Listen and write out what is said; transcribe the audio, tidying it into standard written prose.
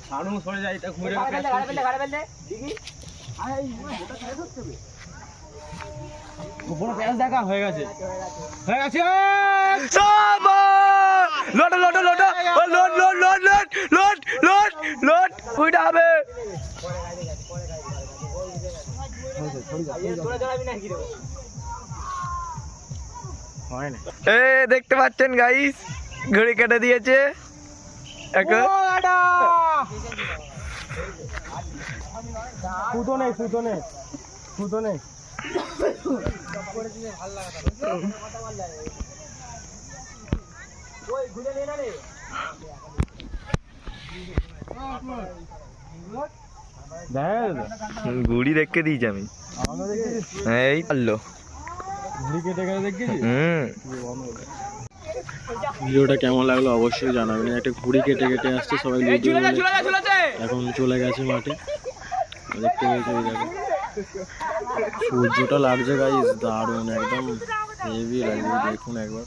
ছাড়ু সরে যাই তা ঘুরে বড় প্যাচ দেখা হয়ে গেছে load load load load load load load load load ওইটা হবে দেখতে পাচ্ছেন গাইস ঘড়ি কেটে দিয়েছে ঘুড়ি দেখে দিয়েছি আমি এই পারলো ভিডিওটা কেমন লাগলো অবশ্যই জানাবেন। একটা ঘুড়ি কেটে কেটে আসছে সবাই এখন চলে গেছে মাঠে দেখতে পেয়েছে সূর্যটা লাগছে গাইস দারুণ একদম হেভি লাগছে দেখুন একবার।